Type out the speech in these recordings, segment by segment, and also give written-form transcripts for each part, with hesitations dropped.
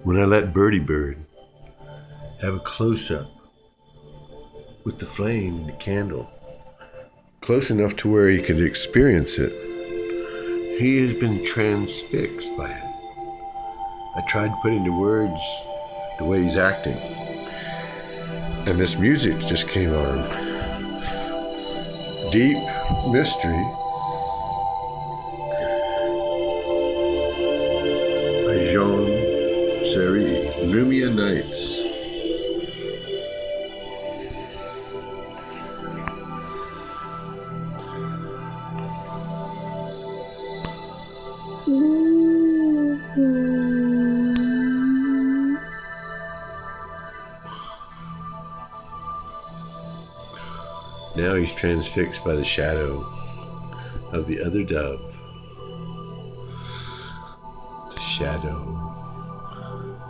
when I let Birdie Bird have a close-up with the flame and the candle, close enough to where he could experience it, he has been transfixed by it. I tried to put into words the way he's acting, and this music just came on. Deep Mystery by Jean Serre, Lumia Nights. Now he's transfixed by the shadow of the other dove. The shadow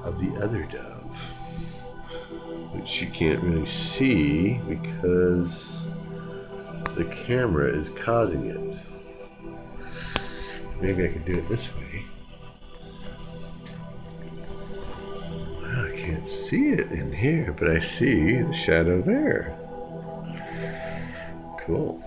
of the other dove, which you can't really see because the camera is causing it. Maybe I could do it this way. I can't see it in here, but I see the shadow there. Cool.